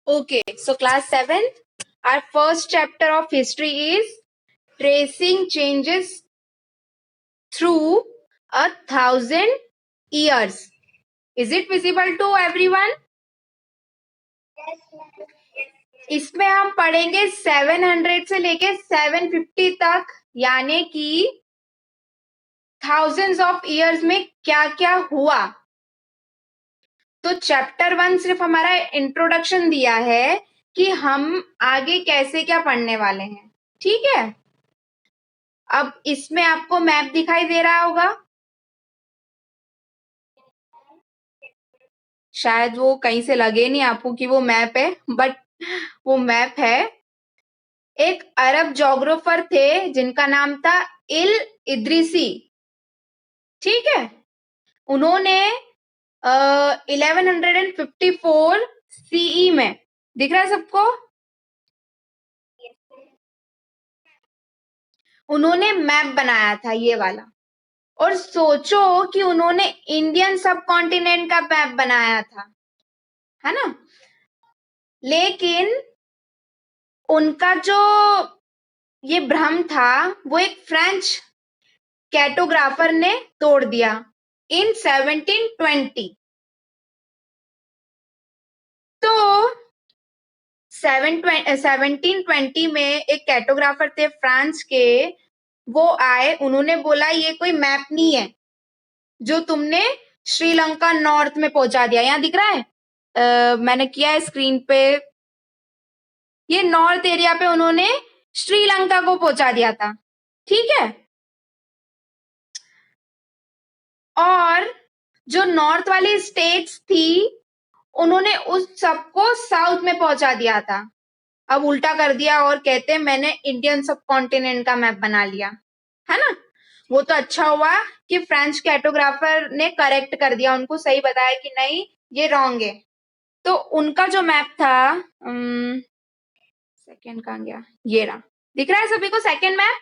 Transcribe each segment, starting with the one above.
Okay, so class 7th, our first chapter of history is tracing changes through 1,000 years. Is it visible to everyone? इसमें हम पढ़ेंगे 700 से लेके 750 तक, यानी कि thousands of years में क्या क्या हुआ. तो चैप्टर 1 सिर्फ हमारा इंट्रोडक्शन दिया है कि हम आगे कैसे क्या पढ़ने वाले हैं. ठीक है, अब इसमें आपको मैप दिखाई दे रहा होगा. शायद वो कहीं से लगे नहीं आपको कि वो मैप है, बट वो मैप है. एक अरब जोग्राफर थे जिनका नाम था इल इद्रिसी. ठीक है, उन्होंने 1154 सीई में, दिख रहा है सबको, उन्होंने मैप बनाया था ये वाला. और सोचो कि उन्होंने इंडियन सब कॉन्टिनेंट का मैप बनाया था, है ना. लेकिन उनका जो ये भ्रम था वो एक फ्रेंच कैटोग्राफर ने तोड़ दिया इन 1720. तो 1720 में एक कैटोग्राफर थे फ्रांस के, वो आए, उन्होंने बोला ये कोई मैप नहीं है जो तुमने श्रीलंका नॉर्थ में पहुंचा दिया. यहाँ दिख रहा है, मैंने किया है स्क्रीन पे. ये नॉर्थ एरिया पे उन्होंने श्रीलंका को पहुंचा दिया था. ठीक है, और जो नॉर्थ वाली स्टेट्स थी उन्होंने उस सबको साउथ में पहुंचा दिया था. अब उल्टा कर दिया और कहते हैं मैंने इंडियन सब कॉन्टिनेंट का मैप बना लिया, है ना. वो तो अच्छा हुआ कि फ्रेंच कैटोग्राफर ने करेक्ट कर दिया, उनको सही बताया कि नहीं ये रॉन्ग है. तो उनका जो मैप था, सेकंड कहाँ गया, ये रहा. दिख रहा है सभी को सेकंड मैप.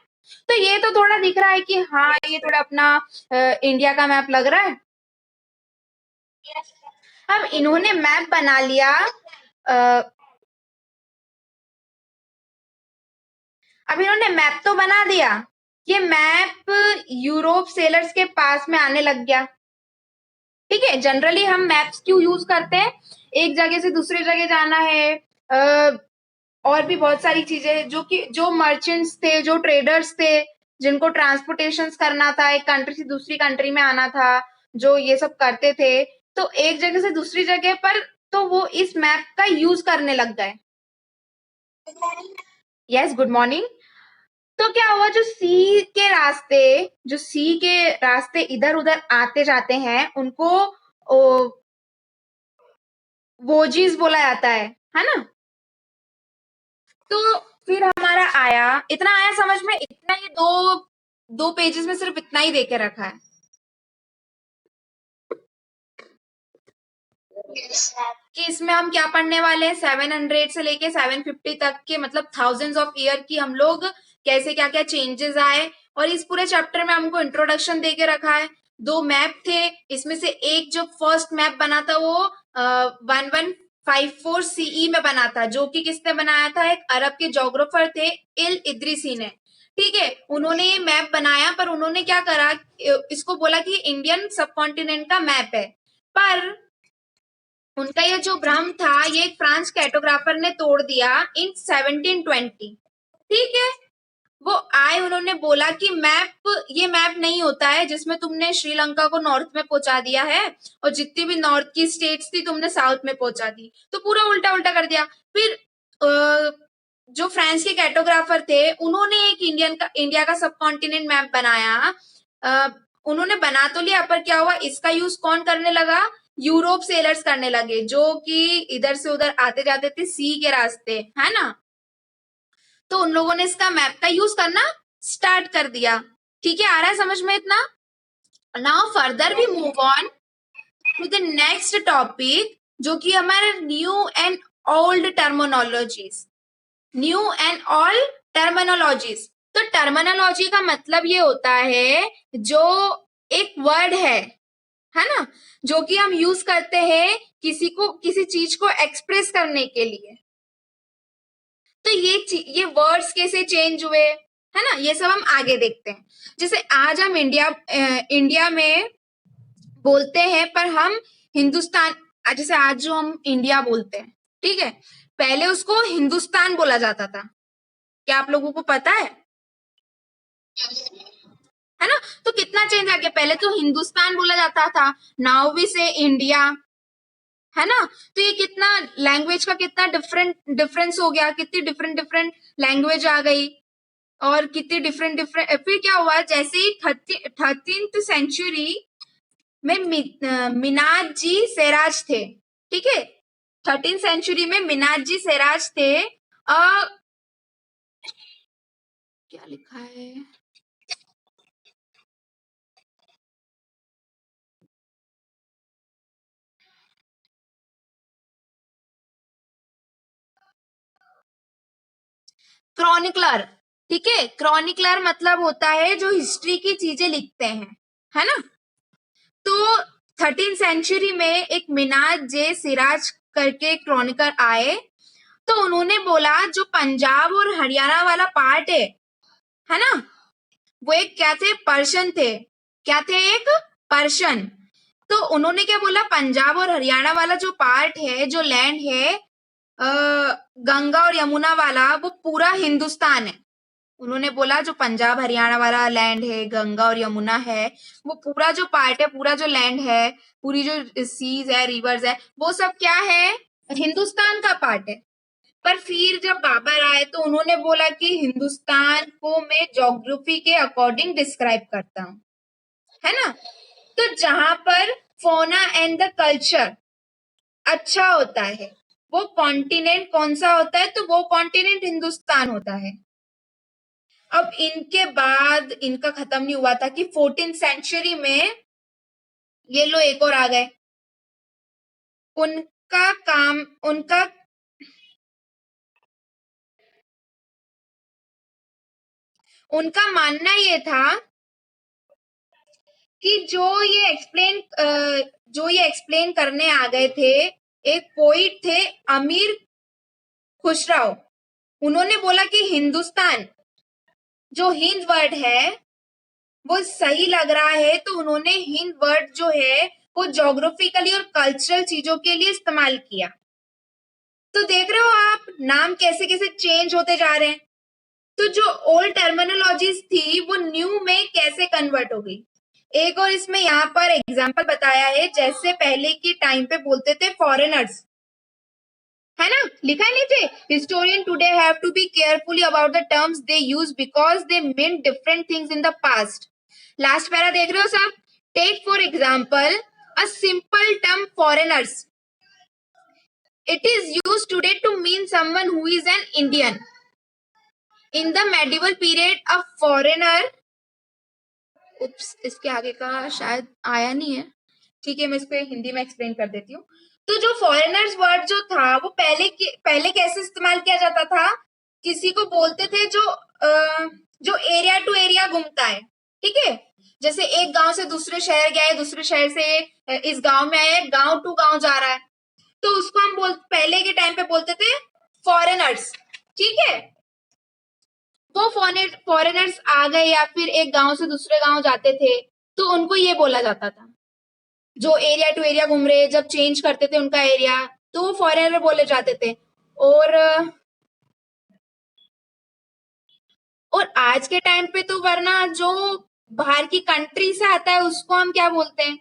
तो ये तो थोड़ा दिख रहा है कि हाँ ये थोड़ा अपना इंडिया का मैप लग रहा है. अब इन्होंने मैप बना लिया. अब इन्होंने मैप तो बना दिया, ये मैप यूरोप सेलर्स के पास में आने लग गया. ठीक है, जनरली हम मैप्स क्यों यूज करते हैं, एक जगह से दूसरी जगह जाना है, और भी बहुत सारी चीजें जो मर्चेंट्स थे, जो ट्रेडर्स थे, जिनको ट्रांसपोर्टेशन करना था, एक कंट्री से दूसरी कंट्री में आना था, जो ये सब करते थे, तो एक जगह से दूसरी जगह पर तो वो इस मैप का यूज करने लग गए. Yes, good morning. तो क्या हुआ, जो सी के रास्ते इधर उधर आते जाते हैं उनको वोजीज बोला जाता है ना. तो फिर हमारा आया, इतना आया समझ में, इतना, ये दो पेजेस में सिर्फ इतना ही देके रखा है. कि इसमें हम क्या पढ़ने वाले हैं, 700 से लेके 750 तक के, मतलब थाउजेंड्स ऑफ ईयर की हम लोग कैसे क्या क्या चेंजेस आए. और इस पूरे चैप्टर में हमको इंट्रोडक्शन दे के रखा है. 2 मैप थे, इसमें से एक जो फर्स्ट मैप बना था वो 1154 सीई में बना था, जो कि किसने बनाया था, एक अरब के जोग्राफर थे इल इद्रिसी ने. ठीक है, उन्होंने ये मैप बनाया, पर उन्होंने क्या करा, इसको बोला कि इंडियन सब कॉन्टिनेंट का मैप है. पर उनका ये जो भ्रम था ये एक फ्रांस कैटोग्राफर ने तोड़ दिया इन 1720. ठीक है, वो आए, उन्होंने बोला कि ये मैप नहीं होता है जिसमें तुमने श्रीलंका को नॉर्थ में पहुंचा दिया है और जितनी भी नॉर्थ की स्टेट्स थी तुमने साउथ में पहुंचा दी. तो पूरा उल्टा उल्टा कर दिया. फिर जो फ्रांस के कैटोग्राफर थे उन्होंने एक इंडिया का सब कॉन्टिनेंट मैप बनाया. उन्होंने बना तो लिया, पर क्या हुआ, इसका यूज कौन करने लगा, यूरोप सेलर्स करने लगे, जो कि इधर से उधर आते जाते थे सी के रास्ते, है ना. तो उन लोगों ने इसका मैप का यूज करना स्टार्ट कर दिया. ठीक है, आ रहा है समझ में इतना. Now further we move on to the next topic, जो कि हमारे new and old terminologies. New and old terminologies. तो टर्मिनोलॉजी का मतलब ये होता है जो एक वर्ड है है ना, जो कि हम यूज करते हैं किसी चीज को एक्सप्रेस करने के लिए। तो ये वर्ड्स कैसे चेंज हुए, है ना, ये सब हम आगे देखते हैं। जैसे आज हम इंडिया में बोलते हैं, पर हम हिंदुस्तान, जैसे आज जो हम इंडिया बोलते हैं, ठीक है, पहले उसको हिंदुस्तान बोला जाता था। क्या आप लोगों को पता है ना? तो कितना चेंज आ गया, पहले तो हिंदुस्तान बोला जाता था, नाउ वी से इंडिया, है ना। तो ये कितना लैंग्वेज का कितना डिफरेंस हो गया, कितनी डिफरेंट डिफरेंट लैंग्वेज आ गई, और कितनी डिफरेंट डिफरेंट। फिर क्या हुआ, जैसे ही 13th सेंचुरी में मिनाज जी सैराज थे, ठीक है, 13th सेंचुरी में मिनाज जी सैराज थे। क्या लिखा है, क्रॉनिकलर, ठीक है, क्रॉनिकलर मतलब होता है जो हिस्ट्री की चीजें लिखते हैं, है ना। तो 13th सेंचुरी में एक मिनाज जे सिराज करके क्रॉनिकल आए, तो उन्होंने बोला जो पंजाब और हरियाणा वाला पार्ट है ना, वो एक क्या थे, पर्शियन थे। क्या थे, एक पर्शियन। तो उन्होंने क्या बोला, पंजाब और हरियाणा वाला जो पार्ट है, जो लैंड है, गंगा और यमुना वाला, वो पूरा हिंदुस्तान है। उन्होंने बोला जो पंजाब हरियाणा वाला लैंड है, गंगा और यमुना है, वो पूरा जो पार्ट है, पूरा जो लैंड है, पूरी जो सीज है, रिवर्स है, वो सब क्या है, हिंदुस्तान का पार्ट है। पर फिर जब बाबर आए तो उन्होंने बोला कि हिंदुस्तान को मैं ज्योग्राफी के अकॉर्डिंग डिस्क्राइब करता हूँ, है ना। तो जहां पर फोना एंड द कल्चर अच्छा होता है, वो कॉन्टिनेंट कौन सा होता है, तो वो कॉन्टिनेंट हिंदुस्तान होता है। अब इनके बाद इनका खत्म नहीं हुआ था कि 14th सेंचुरी में ये लो एक और आ गए। उनका काम उनका मानना ये था कि जो ये एक्सप्लेन करने आ गए थे, एक पोइट थे अमीर खुसराव। उन्होंने बोला कि हिंदुस्तान जो हिंद वर्ड है वो सही लग रहा है, तो उन्होंने हिंद वर्ड जो है वो ज्योग्राफिकली और कल्चरल चीजों के लिए इस्तेमाल किया। तो देख रहे हो आप नाम कैसे कैसे चेंज होते जा रहे हैं। तो जो ओल्ड टर्मिनोलॉजीज थी वो न्यू में कैसे कन्वर्ट हो गई। एक और इसमें यहाँ पर एग्जांपल बताया है, जैसे पहले के टाइम पे बोलते थे फॉरेनर्स, है ना, लिखा है नीचे, historian today have to be carefully about the terms they use because they mean different things in the past. Last para देख रहे हो सब। Take for example a simple term foreigners, it is used today to mean someone who is an Indian. In the medieval period, a foreigner, इसके आगे का शायद आया नहीं है, ठीक है, मैं इसको हिंदी में एक्सप्लेन कर देती हूँ। तो जो फॉरेनर्स वर्ड जो था वो पहले कैसे इस्तेमाल किया जाता था, किसी को बोलते थे जो एरिया टू एरिया घूमता है, ठीक है, जैसे एक गांव से दूसरे शहर गया है, दूसरे शहर से इस गांव में आया, गांव टू गांव जा रहा है, तो उसको हम पहले के टाइम पे बोलते थे फॉरेनर्स, ठीक है। वो फॉरेनर्स आ गए या फिर एक गांव से दूसरे गांव जाते थे, तो उनको ये बोला जाता था, जो एरिया टू एरिया घूम रहे, जब चेंज करते थे उनका एरिया, तो वो फॉरेनर बोले जाते थे। और और आज के टाइम पे तो वरना जो बाहर की कंट्री से आता है उसको हम क्या बोलते हैं,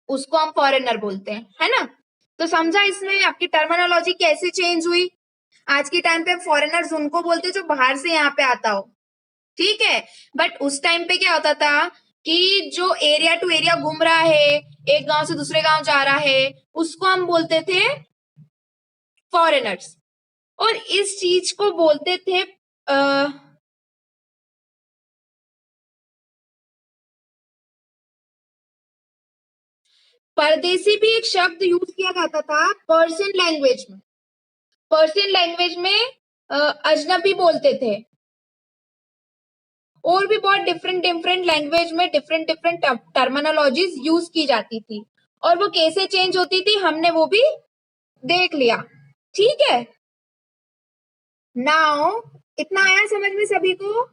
उसको हम फॉरेनर बोलते हैं, है ना। तो समझा इसमें आपकी टर्मिनोलॉजी कैसे चेंज हुई। आज के टाइम पे फॉरेनर्स उनको बोलते जो बाहर से यहाँ पे आता हो, ठीक है। बट उस टाइम पे क्या होता था कि जो एरिया टू एरिया घूम रहा है, एक गांव से दूसरे गांव जा रहा है, उसको हम बोलते थे फॉरेनर्स। और इस चीज को बोलते थे परदेसी भी एक शब्द यूज किया जाता था पर्शियन लैंग्वेज में। पर्शियन लैंग्वेज में अजनबी बोलते थे। और भी बहुत डिफरेंट डिफरेंट लैंग्वेज में डिफरेंट डिफरेंट टर्मिनोलॉजीज यूज की जाती थी, और वो कैसे चेंज होती थी हमने वो भी देख लिया। ठीक है, नाउ इतना आया समझ में सभी को?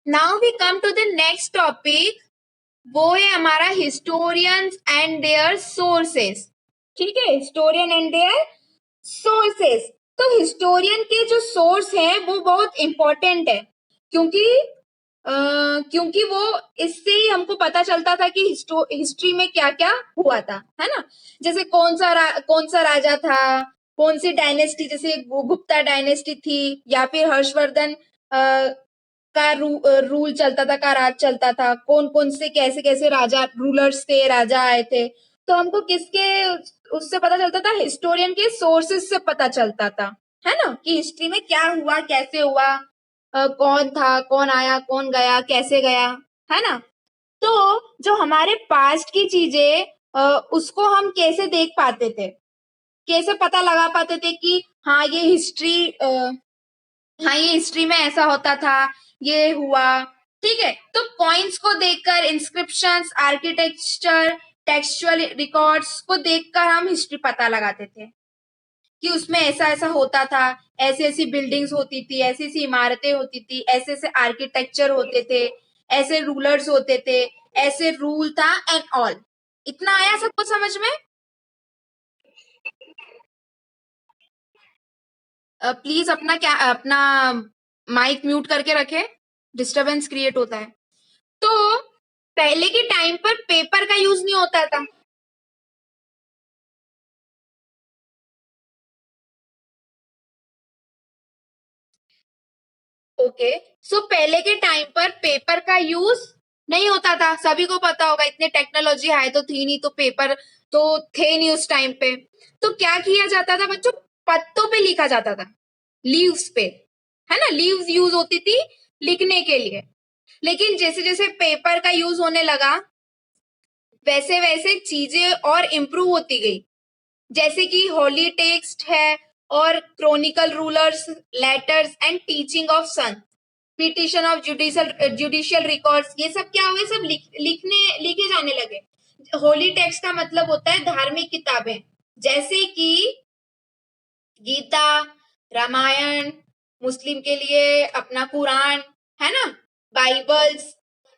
Now we come to the next topic, वो है हमारा हिस्टोरियंस एंड देयर सोर्सेस। ठीक है, हिस्टोरियन एंड देयर सोर्सेस। तो हिस्टोरियन के जो सोर्स हैं वो बहुत इंपॉर्टेंट है, क्योंकि क्योंकि वो इससे ही हमको पता चलता था कि हिस्ट्री में क्या क्या हुआ था, है ना। जैसे कौन सा राजा था, कौन सी डायनेस्टी, जैसे गुप्ता डायनेस्टी थी, या फिर हर्षवर्धन का रूल चलता था, का राज चलता था, कौन कौन से कैसे कैसे राजा रूलर्स थे, राजा आए थे। तो हमको किसके उससे पता चलता था, हिस्टोरियन के सोर्सेस से पता चलता था, है ना, कि हिस्ट्री में क्या हुआ, कैसे हुआ, कौन था, कौन आया, कौन गया, कैसे गया, है ना। तो जो हमारे पास्ट की चीजें उसको हम कैसे देख पाते थे, कैसे पता लगा पाते थे कि हाँ ये हिस्ट्री, हाँ ये हिस्ट्री में ऐसा होता था, ये हुआ। ठीक है, तो कॉइन्स को देखकर, इंस्क्रिप्शंस, आर्किटेक्चर, टेक्सचुअल रिकॉर्ड्स को देखकर हम हिस्ट्री पता लगाते थे कि उसमें ऐसा ऐसा होता था, ऐसी ऐसी बिल्डिंग्स होती थी, ऐसी ऐसी इमारतें होती थी, ऐसे ऐसे आर्किटेक्चर होते थे, ऐसे रूलर्स होते थे, ऐसे रूल था एंड ऑल। इतना आया सबको समझ में? प्लीज अपना क्या अपना माइक म्यूट करके रखे, डिस्टरबेंस क्रिएट होता है। तो पहले के टाइम पर पेपर का यूज नहीं होता था। ओके, सो पहले के टाइम पर पेपर का यूज नहीं होता था, सभी को पता होगा, इतने टेक्नोलॉजी हाई तो थी नहीं, तो पेपर तो थे नहीं उस टाइम पे। तो क्या किया जाता था बच्चों, पत्तों पे लिखा जाता था, लीव्स पे, है ना, लीव्स यूज होती थी लिखने के लिए। लेकिन जैसे जैसे पेपर का यूज होने लगा, वैसे वैसे चीजें और इम्प्रूव होती गई, जैसे कि होली टेक्स्ट है, और chronicle rulers, letters and teaching of sun, petition of judicial records, ये सब क्या हुए, सब लिखे जाने लगे। होली टेक्स्ट का मतलब होता है धार्मिक किताबें, जैसे कि गीता, रामायण, मुस्लिम के लिए अपना कुरान, है ना, Bibles,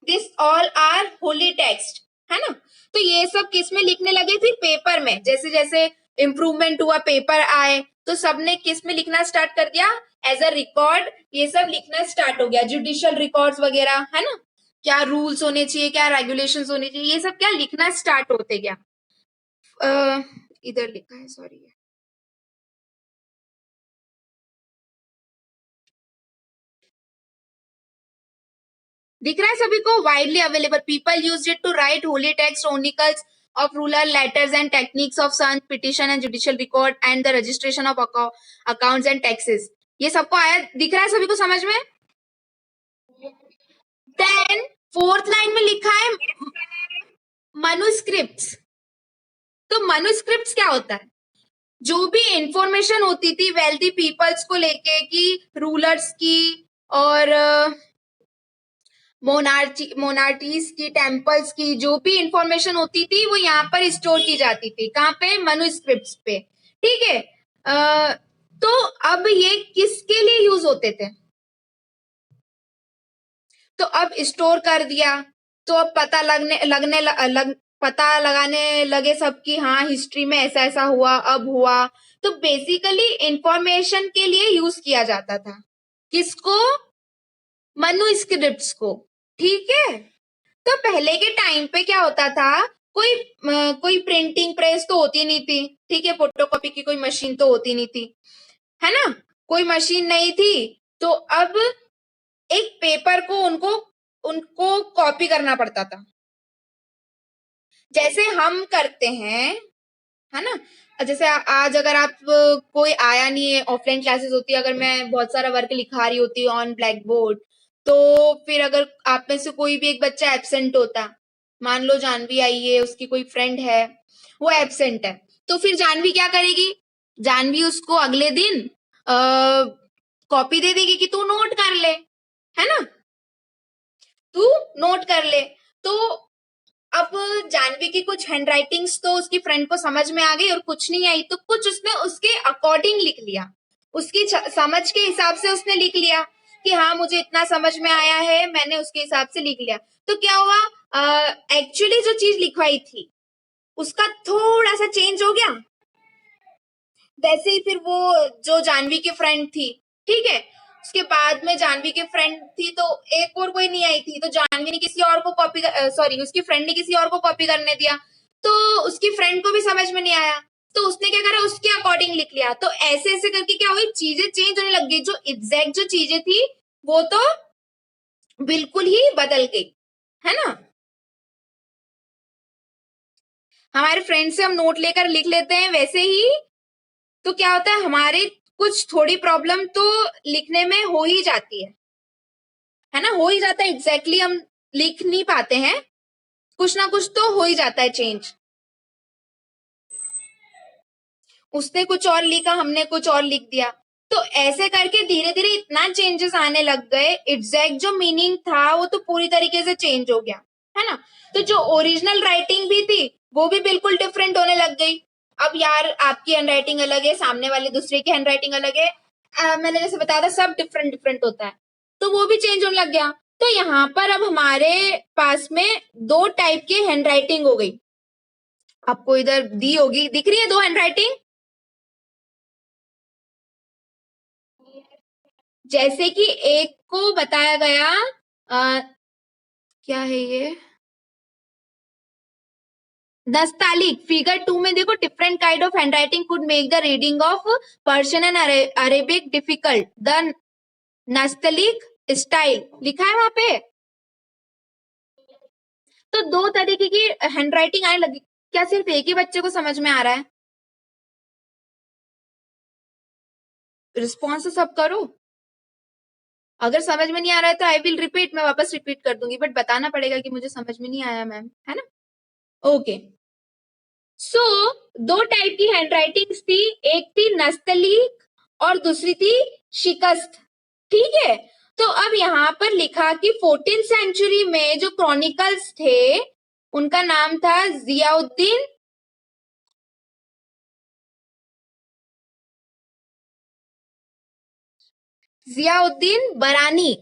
this all are holy text, है ना। तो ये सब किस में लिखने लगे, फिर पेपर में, जैसे जैसे इम्प्रूवमेंट हुआ, पेपर आए, तो सबने किस में लिखना स्टार्ट कर दिया, एज अ रिकॉर्ड, ये सब लिखना स्टार्ट हो गया, जुडिशियल रिकॉर्ड्स वगैरह, है ना, क्या रूल्स होने चाहिए, क्या रेगुलेशंस होने चाहिए, ये सब क्या लिखना स्टार्ट होते गया। इधर लिखा है, सॉरी, दिख रहा है सभी को, widely available, people use it to write holy text, chronicles of ruler letters and techniques of sun, petition and judicial record and the registration of accounts and taxes. ये सबको आया, दिख रहा है सभी को समझ में? देन फोर्थ लाइन में लिखा है मनुस्क्रिप्ट्स। तो मनुस्क्रिप्ट्स क्या होता है, जो भी इंफॉर्मेशन होती थी वेल्दी पीपल्स को लेके, कि रूलर्स की, और मोनार्टीज की, टेम्पल्स की, जो भी इंफॉर्मेशन होती थी वो यहाँ पर स्टोर की जाती थी, कहाँ पे, मनुस्क्रिप्ट्स पे। ठीक है, तो अब ये किसके लिए यूज होते थे, तो अब स्टोर कर दिया, तो अब पता पता लगाने लगे सब कि हाँ हिस्ट्री में ऐसा ऐसा हुआ, अब हुआ। तो बेसिकली इंफॉर्मेशन के लिए यूज किया जाता था, किसको, मनुस्क्रिप्ट्स को। ठीक है, तो पहले के टाइम पे क्या होता था, कोई प्रिंटिंग प्रेस तो होती नहीं थी, ठीक है, फोटोकॉपी की कोई मशीन तो होती नहीं थी, है ना, कोई मशीन नहीं थी। तो अब एक पेपर को उनको उनको कॉपी करना पड़ता था, जैसे हम करते हैं, है ना। जैसे आज अगर आप कोई आया नहीं है, ऑफलाइन क्लासेस होती है, अगर मैं बहुत सारा वर्क लिखा रही होती हूँ ऑन ब्लैक बोर्ड, तो फिर अगर आप में से कोई भी एक बच्चा एब्सेंट होता, मान लो जानवी आई है, उसकी कोई फ्रेंड है, वो एब्सेंट है, तो फिर जानवी क्या करेगी, जानवी उसको अगले दिन कॉपी दे देगी कि तू नोट कर ले, है ना, तू नोट कर ले। तो अब जानवी की कुछ हैंडराइटिंग्स तो उसकी फ्रेंड को समझ में आ गई और कुछ नहीं आई, तो कुछ उसने उसके अकॉर्डिंग लिख लिया, उसकी समझ के हिसाब से उसने लिख लिया कि हाँ मुझे इतना समझ में आया है, मैंने उसके हिसाब से लिख लिया। तो क्या हुआ, एक्चुअली जो चीज लिखवाई थी उसका थोड़ा सा चेंज हो गया। वैसे ही फिर वो जो जानवी की फ्रेंड थी, ठीक है, उसके बाद में जानवी की फ्रेंड थी तो एक और कोई नहीं आई थी, तो जानवी ने किसी और को कॉपी, सॉरी उसकी फ्रेंड ने किसी और को कॉपी करने दिया, तो उसकी फ्रेंड को भी समझ में नहीं आया, तो उसने क्या करा, उसके अकॉर्डिंग लिख लिया। तो ऐसे ऐसे करके क्या हुई, चीजें चेंज होने लग गई, जो एग्जैक्ट जो चीजें थी वो तो बिल्कुल ही बदल गई, है ना। हमारे फ्रेंड से हम नोट लेकर लिख लेते हैं वैसे ही, तो क्या होता है, हमारे कुछ थोड़ी प्रॉब्लम तो लिखने में हो ही जाती है ना, हो ही जाता है, एग्जैक्टली हम लिख नहीं पाते हैं, कुछ ना कुछ तो हो ही जाता है चेंज। उसने कुछ और लिखा, हमने कुछ और लिख दिया, तो ऐसे करके धीरे धीरे इतना चेंजेस आने लग गए, एग्जैक्ट जो मीनिंग था वो तो पूरी तरीके से चेंज हो गया, है ना। तो जो ओरिजिनल राइटिंग भी थी वो भी बिल्कुल डिफरेंट होने लग गई। अब यार आपकी हैंडराइटिंग अलग है, सामने वाले दूसरे की हैंडराइटिंग अलग है, मैंने जैसे बताया था सब डिफरेंट डिफरेंट होता है, तो वो भी चेंज होने लग गया। तो यहाँ पर अब हमारे पास में दो टाइप की हैंडराइटिंग हो गई, आपको इधर दी होगी, दिख रही है दो हैंडराइटिंग, जैसे कि एक को बताया गया, आ, क्या है ये, नस्तालिक, फिगर 2 में देखो, different kind of handwriting could make the reading of Persian and Arabic difficult, the Nastaliq style लिखा है वहां पे। तो दो तरीके की हैंडराइटिंग आने लगी, क्या सिर्फ एक ही बच्चे को समझ में आ रहा है, रिस्पॉन्स तो सब करो। अगर समझ में नहीं आ रहा है तो आई विल रिपीट, मैं वापस रिपीट कर दूंगी, बट बताना पड़ेगा कि मुझे समझ में नहीं आया मैम, है ना। ओके, सो दो टाइप की हैंडराइटिंग्स थी, एक थी नस्तलीक और दूसरी थी शिकस्त, ठीक है। तो अब यहाँ पर लिखा कि 14th सेंचुरी में जो क्रॉनिकल्स थे उनका नाम था जियाउद्दीन बरानी,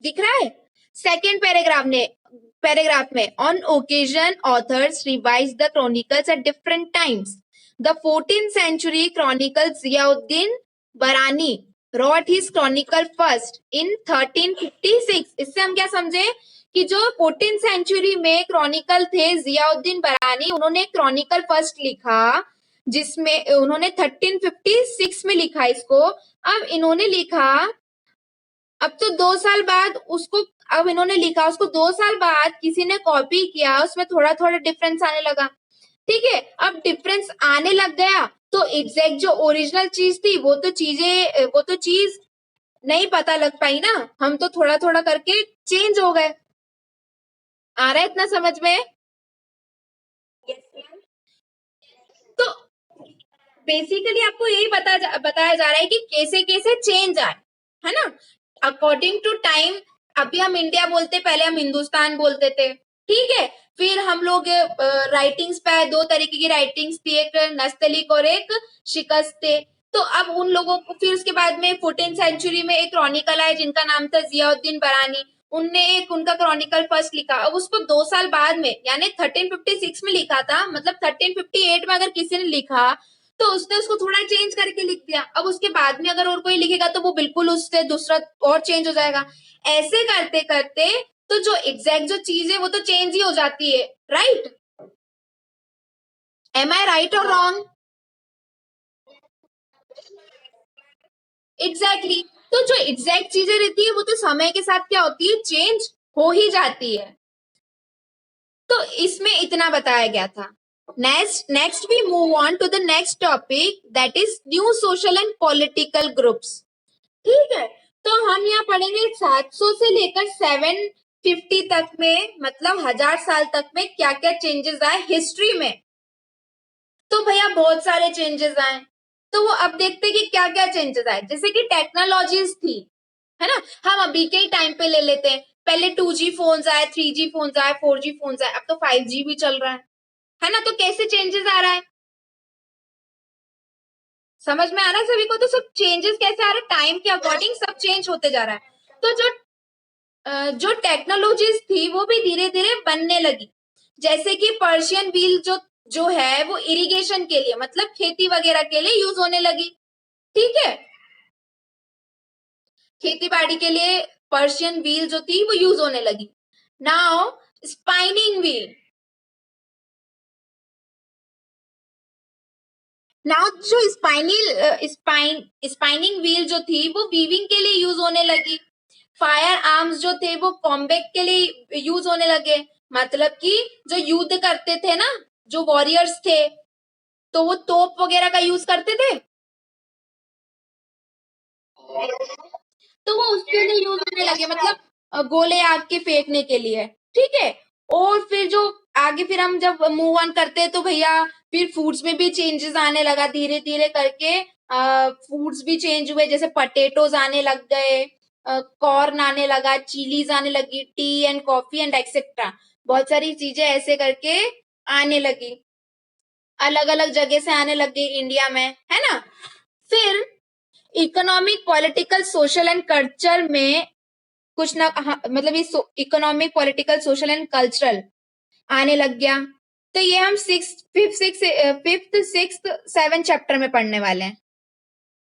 दिख रहा है सेकेंड पैराग्राफ में, on occasion authors revise the chronicles at different times, the 14th century chronicle Ziauddin Barani wrote his chronicle first in 1356। इससे हम क्या समझे कि जो 14th सेंचुरी में क्रॉनिकल थे जियाउद्दीन बरानी, उन्होंने क्रॉनिकल फर्स्ट लिखा, जिसमें उन्होंने 1356 में लिखा इसको। अब इन्होंने लिखा, अब तो 2 साल बाद उसको, अब इन्होंने लिखा उसको 2 साल बाद किसी ने कॉपी किया, उसमें थोड़ा थोड़ा डिफरेंस आने लगा, ठीक है। अब डिफरेंस आने लग गया तो एग्जैक्ट जो ओरिजिनल चीज थी वो तो चीज नहीं पता लग पाई ना, हम तो थोड़ा थोड़ा करके चेंज हो गए। आ रहा है इतना समझ में? तो बेसिकली आपको यही बताया जा रहा है कि कैसे कैसे चेंज आए, है ना, अकॉर्डिंग टू टाइम। अभी हम इंडिया बोलते, पहले हम हिंदुस्तान बोलते थे, ठीक है। फिर हम लोग राइटिंग्स पे, दो तरीके की राइटिंग्स थी, एक नस्तलिक और एक शिकस्त थे। तो अब उन लोगों को, फिर उसके बाद में 14th सेंचुरी में एक क्रॉनिकल आया जिनका नाम था जियाउद्दीन बरानी, उनने एक उनका क्रॉनिकल फर्स्ट लिखा। अब उसको 2 साल बाद में यानी 1356 में लिखा था, मतलब 1358 में अगर किसी ने लिखा तो उसने उसको थोड़ा चेंज करके लिख दिया। अब उसके बाद में अगर और कोई लिखेगा तो वो बिल्कुल उससे दूसरा और चेंज हो जाएगा। ऐसे करते करते तो जो एग्जैक्ट जो चीज है वो तो चेंज ही हो जाती है, राइट। एम आई राइट और रॉन्ग? एग्जैक्टली। तो जो एग्जैक्ट चीजें रहती है वो तो समय के साथ क्या होती है, चेंज हो ही जाती है। तो इसमें इतना बताया गया था। Next we move on to the next topic, that is new social and political groups, ठीक है। तो हम यहाँ पढ़ेंगे 700 से लेकर 750 तक में, मतलब 1000 साल तक में क्या क्या चेंजेस आए हिस्ट्री में। तो भैया बहुत सारे चेंजेस आए, तो वो अब देखते कि क्या क्या चेंजेस आए, जैसे कि टेक्नोलॉजीज थी, है ना। हम अभी के ही टाइम पे ले लेते हैं, पहले 2G फोन्स आए, 3G फोन्स आए, 4G फोन्स आए, अब तो 5G भी चल रहा है ना। तो कैसे चेंजेस आ रहा है, समझ में आ रहा है सभी को। तो सब चेंजेस कैसे आ रहे हैं, टाइम के अकॉर्डिंग सब चेंज होते जा रहा है। तो जो टेक्नोलॉजीज थी वो भी धीरे धीरे बनने लगी, जैसे कि पर्शियन व्हील जो है वो इरिगेशन के लिए, मतलब खेती वगैरह के लिए यूज होने लगी, ठीक है। खेती बाड़ी के लिए पर्शियन व्हील जो थी वो यूज होने लगी। नाउ स्पाइनिंग व्हील, नाउ जो स्पाइनिंग व्हील जो थी वो वीविंग के लिए यूज होने लगी। फायर आर्म्स जो थे वो कॉम्बैट के लिए यूज होने लगे, मतलब कि जो युद्ध करते थे ना, जो वॉरियर्स थे, तो वो तोप वगैरह का यूज करते थे, तो वो उसके लिए यूज होने लगे, मतलब गोले आग के फेंकने के लिए, ठीक है। और फिर जो आगे फिर हम जब मूव ऑन करते हैं तो भैया फिर फूड्स में भी चेंजेस आने लगा धीरे धीरे करके। फूड्स भी चेंज हुए, जैसे पटेटोज आने लग गए, कॉर्न आने लगा, चिलीज आने लगी, T and coffee and etcetera, बहुत सारी चीजें ऐसे करके आने लगी, अलग अलग जगह से आने लग गई इंडिया में, है ना। फिर economic, political, social and culture में कुछ ना, हाँ, मतलब ये economic, political, social and cultural आने लग गया। तो ये हम फिफ्थ सिक्स 7 चैप्टर में पढ़ने वाले हैं,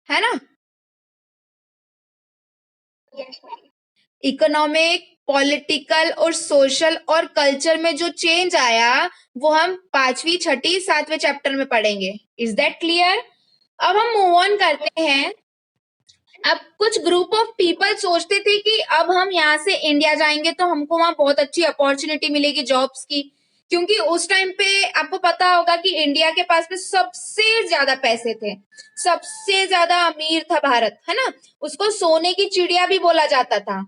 है ना। इकोनॉमिक, पॉलिटिकल और सोशल और कल्चर में जो चेंज आया वो हम 5वीं, 6ठी, 7वें चैप्टर में पढ़ेंगे। Is that clear. अब हम मूव ऑन करते हैं। अब कुछ ग्रुप ऑफ पीपल सोचते थे कि अब हम यहाँ से इंडिया जाएंगे तो हमको वहां बहुत अच्छी अपॉर्चुनिटी मिलेगी जॉब्स की, क्योंकि उस टाइम पे आपको पता होगा कि इंडिया के पास में सबसे ज्यादा पैसे थे, सबसे ज्यादा अमीर था भारत, है ना। उसको सोने की चिड़िया भी बोला जाता था।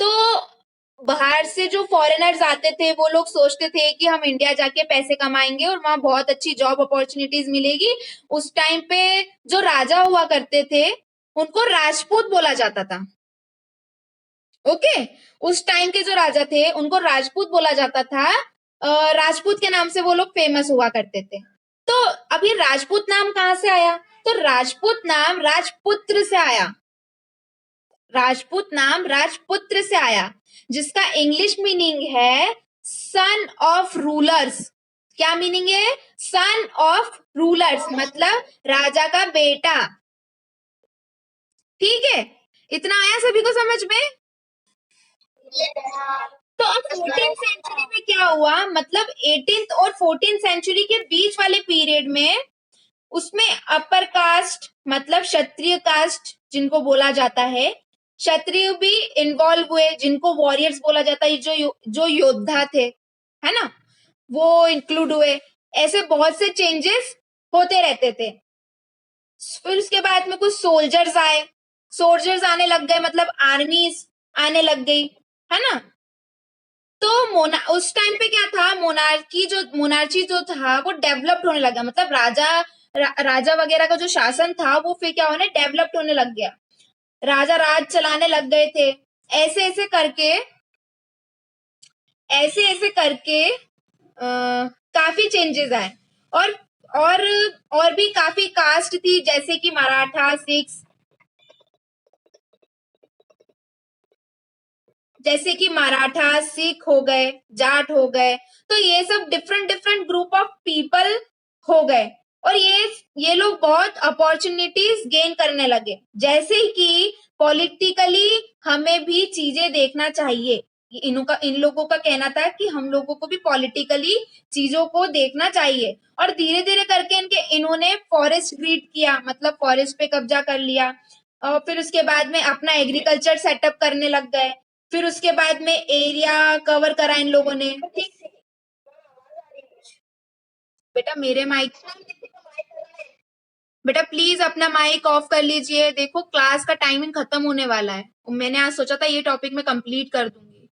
तो बाहर से जो फॉरेनर्स आते थे वो लोग सोचते थे कि हम इंडिया जाके पैसे कमाएंगे और वहां बहुत अच्छी जॉब अपॉर्चुनिटीज मिलेगी। उस टाइम पे जो राजा हुआ करते थे उनको राजपूत बोला जाता था, ओके। उस टाइम के जो राजा थे उनको राजपूत बोला जाता था। राजपूत के नाम से वो लोग फेमस हुआ करते थे। तो अब ये राजपूत नाम कहाँ से आया, तो राजपूत नाम राजपुत्र से आया, राजपूत नाम राजपुत्र से आया, जिसका इंग्लिश मीनिंग है सन ऑफ रूलर्स। क्या मीनिंग है, सन ऑफ रूलर्स, मतलब राजा का बेटा, ठीक है। इतना आया सभी को समझ में। तो अब 14th सेंचुरी में क्या हुआ, मतलब 18th और 14th सेंचुरी के बीच वाले पीरियड में उसमें अपर कास्ट, मतलब क्षत्रिय कास्ट जिनको बोला जाता है, क्षत्रिय भी इन्वॉल्व हुए, जिनको वॉरियर्स बोला जाता है, जो योद्धा थे, है ना, वो इंक्लूड हुए। ऐसे बहुत से चेंजेस होते रहते थे। फिर उसके बाद में कुछ सोल्जर्स आए, सोल्जर्स आने लग गए, मतलब आर्मीज आने लग गई, है ना। तो उस टाइम पे क्या था, मोनार्ची जो था वो डेवलप्ड होने लगा, मतलब राजा वगैरह का जो शासन था वो फिर क्या होने, डेवलप्ड होने लग गया, राजा राज चलाने लग गए थे। ऐसे ऐसे करके, ऐसे ऐसे करके काफी चेंजेस आए। और और और भी काफी कास्ट थी, जैसे कि मराठा, सिख्स, जैसे कि मराठा, सिख हो गए, जाट हो गए। तो ये सब different different group of people हो गए, और ये लोग बहुत अपॉर्चुनिटीज गेन करने लगे, जैसे कि पॉलिटिकली हमें भी चीजें देखना चाहिए। इन लोगों का कहना था कि हम लोगों को भी पॉलिटिकली चीजों को देखना चाहिए। और धीरे धीरे करके इन्होंने फॉरेस्ट ग्रीड किया, मतलब फॉरेस्ट पे कब्जा कर लिया, और फिर उसके बाद में अपना एग्रीकल्चर सेटअप करने लग गए। फिर उसके बाद में एरिया कवर करा इन लोगों ने, ठीक। बेटा मेरे माइक, बेटा प्लीज अपना माइक ऑफ कर लीजिए, देखो क्लास का टाइमिंग खत्म होने वाला है, मैंने आज सोचा था ये टॉपिक में कंप्लीट कर दूंगी।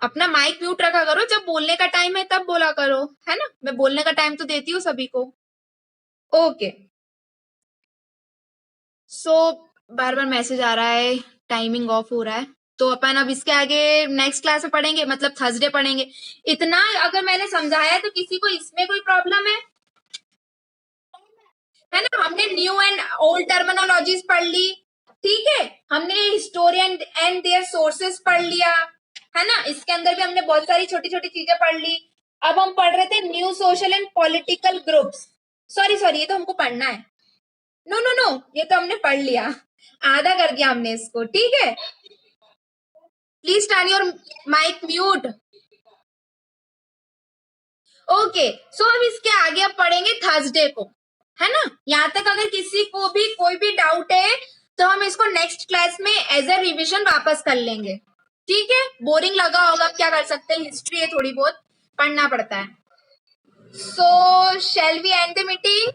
अपना माइक म्यूट रखा करो, जब बोलने का टाइम है तब बोला करो, है ना। मैं बोलने का टाइम तो देती हूँ सभी को। ओके, सो बार बार मैसेज आ रहा है, टाइमिंग ऑफ हो रहा है, तो अपन अब इसके आगे नेक्स्ट क्लास में पढ़ेंगे, मतलब थर्सडे पढ़ेंगे। इतना अगर मैंने समझाया है तो किसी को इसमें कोई प्रॉब्लम है ना? हमने न्यू एंड ओल्ड टर्मिनोलॉजीज पढ़ ली, ठीक है, हमने हिस्टोरियन एंड देयर सोर्सेस पढ़ लिया, है ना? इसके अंदर भी हमने बहुत सारी छोटी छोटी चीजें पढ़ ली। अब हम पढ़ रहे थे new social and political groups. Sorry sorry, ये तो हमको पढ़ना है। नो नो नो, ये तो हमने पढ़ लिया, आधा कर दिया हमने इसको, ठीक है। Please turn your mic mute. Okay, so हम इसके आगे अब पढ़ेंगे थर्सडे को, है ना? यहाँ तक अगर किसी को भी कोई भी डाउट है तो हम इसको नेक्स्ट क्लास में एज अ रिविजन वापस कर लेंगे, ठीक है? बोरिंग लगा होगा, अब क्या कर सकते हैं, हिस्ट्री है, थोड़ी बहुत पढ़ना पड़ता है। So shall we end the meeting?